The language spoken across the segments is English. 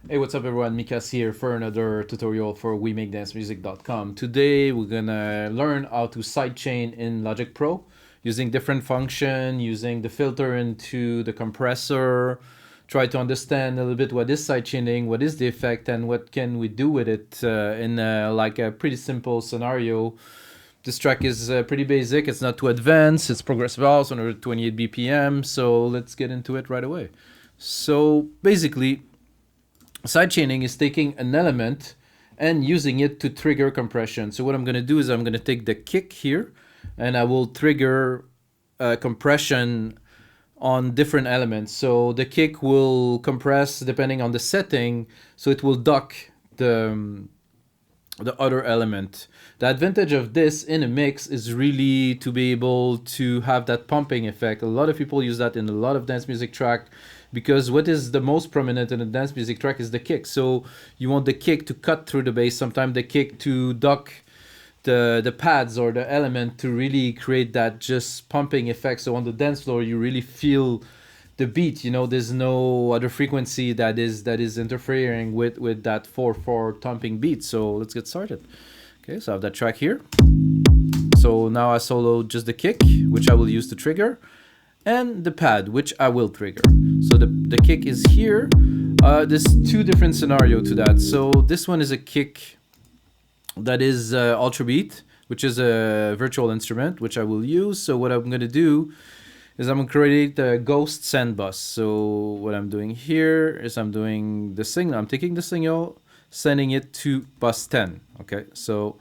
Hey, what's up everyone? Mikas here for another tutorial for WeMakeDanceMusic.com. Today we're gonna learn how to sidechain in Logic Pro using different function, using the filter into the compressor, try to understand a little bit what is sidechaining, what is the effect, and what can we do with it in like a pretty simple scenario. This track is pretty basic, it's not too advanced, it's progressive house, 128 BPM, so let's get into it right away. So basically, sidechaining is taking an element and using it to trigger compression. So what I'm going to do is I'm going to take the kick here and I will trigger compression on different elements. So the kick will compress depending on the setting, so it will duck the other element. The advantage of this in a mix is really to be able to have that pumping effect. A lot of people use that in a lot of dance music track, because what is the most prominent in a dance music track is the kick. So you want the kick to cut through the bass, sometimes the kick to duck the pads or the element to really create that just pumping effect. So on the dance floor you really feel the beat, you know, there's no other frequency that is interfering with that 4/4 thumping beat. So let's get started. Okay, so I have that track here. So now I solo just the kick, which I will use to trigger, and the pad, which I will trigger. So the kick is here. There's two different scenarios to that. So this one is a kick that is ultra beat, which is a virtual instrument, which I will use. So what I'm going to do is I'm going to create a ghost send bus. So what I'm doing here is I'm doing the signal. I'm taking the signal, sending it to bus 10. Okay, so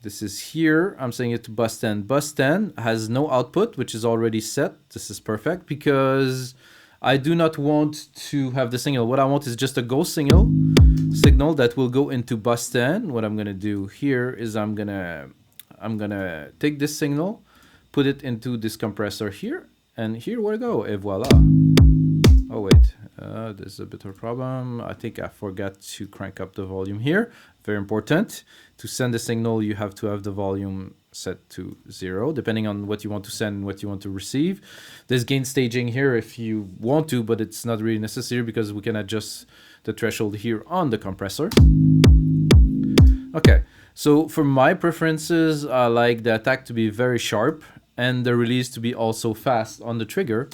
this is here. I'm sending it to bus 10. Bus 10 has no output, which is already set. This is perfect because I do not want to have the signal. What I want is just a ghost signal that will go into bus 10. What I'm gonna do here is I'm gonna take this signal, put it into this compressor here, and here we go. Et voila. Oh wait, there's a bit of a problem. I think I forgot to crank up the volume here. Very important. To send the signal, you have to have the volume set to 0, depending on what you want to send and what you want to receive. There's gain staging here if you want to, but it's not really necessary because we can adjust the threshold here on the compressor. Okay, so for my preferences, I like the attack to be very sharp and the release to be also fast on the trigger.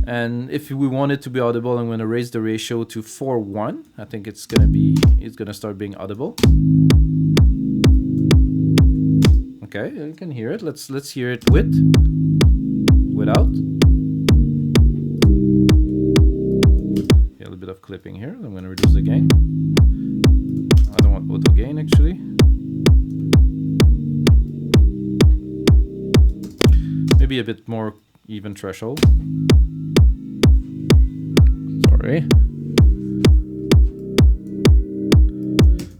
And if we want it to be audible, I'm going to raise the ratio to 4:1. I think it's gonna start being audible. Okay, you can hear it. Let's hear it without. Yeah, a little bit of clipping here. I'm going to reduce the gain. I don't want auto gain actually. Maybe a bit more even threshold. Sorry.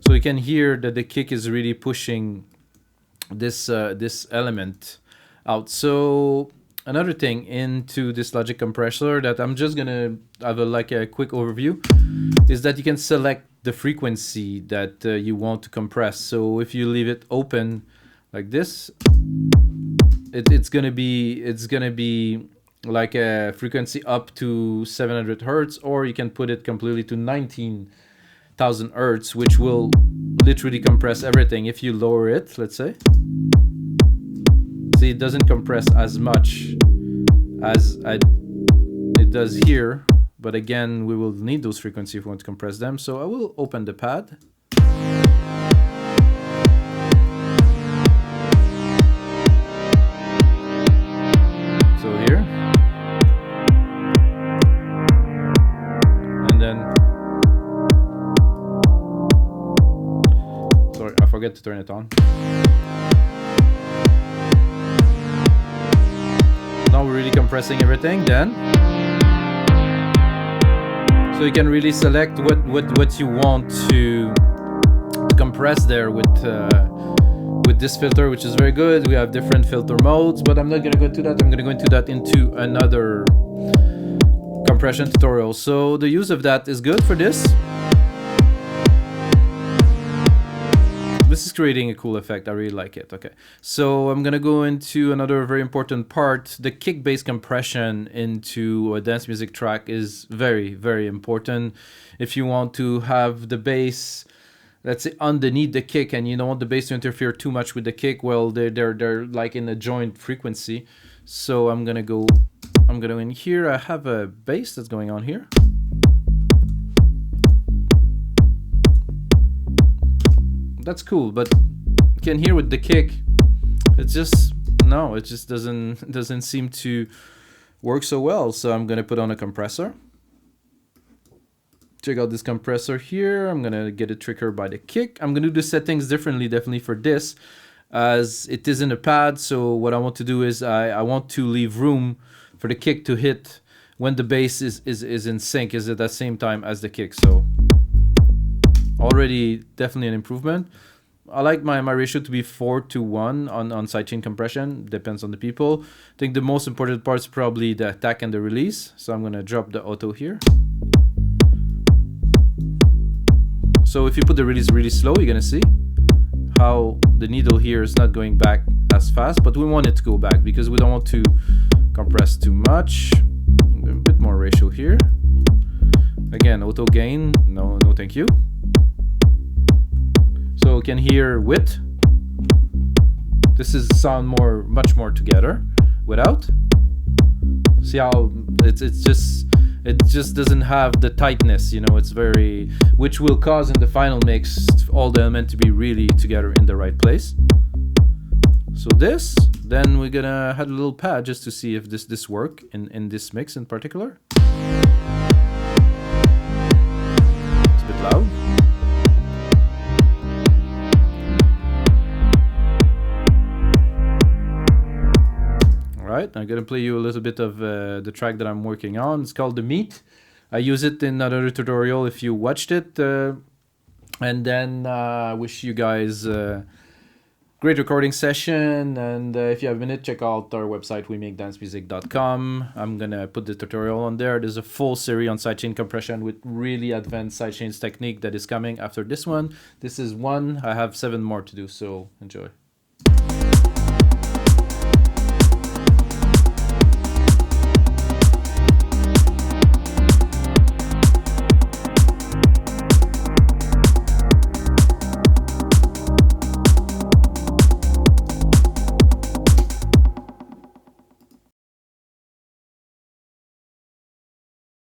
So you can hear that the kick is really pushing this element out. So another thing into this Logic compressor that I'm just gonna have a quick overview is that you can select the frequency that you want to compress. So if you leave it open like this, it's gonna be like a frequency up to 700 hertz, or you can put it completely to 19,000 hertz, which will literally compress everything. If you lower it, let's say, see, it doesn't compress as much as it does here, but again, we will need those frequencies if we want to compress them. So I will open the pad. So here, and then, sorry, I forget to turn it on. Now we're really compressing everything. Then, so you can really select what you want to compress there with this filter, which is very good. We have different filter modes, but I'm not gonna go into that. I'm gonna go into that into another compression tutorial. So the use of that is good for this. this is creating a cool effect. I really like it. Okay, so I'm gonna go into another very important part. The kick bass compression into a dance music track is very, very important. If you want to have the bass, let's say, underneath the kick, and you don't want the bass to interfere too much with the kick, well, they're like in a joint frequency. So I'm gonna go in here. I have a bass that's going on here. That's cool, but you can hear with the kick, it just doesn't seem to work so well. So I'm gonna put on a compressor. Check out this compressor here. I'm gonna get it triggered by the kick. I'm gonna do the settings differently, definitely for this, as it is in a pad. So what I want to do is I want to leave room for the kick to hit when the bass is in sync, is at the same time as the kick. So already definitely an improvement. I like my ratio to be 4:1 on sidechain compression. Depends on the people. I think the most important part is probably the attack and the release. So I'm gonna drop the auto here. So if you put the release really slow, you're gonna see how the needle here is not going back as fast, but we want it to go back because we don't want to compress too much. A bit more ratio here. Again, auto gain, no thank you. So you can hear width. This is sound much more together without. See how it just doesn't have the tightness, you know. It's very, which will cause in the final mix all the elements to be really together in the right place. So this, then we're gonna add a little pad just to see if this work in this mix in particular. It's a bit loud. Alright, I'm gonna play you a little bit of the track that I'm working on. It's called The Meat. I use it in another tutorial if you watched it. And then I wish you guys a great recording session. And if you have a minute, check out our website, wemakedancemusic.com. I'm gonna put the tutorial on there. There's a full series on sidechain compression with really advanced sidechains technique that is coming after this one. This is one. I have 7 more to do, so enjoy.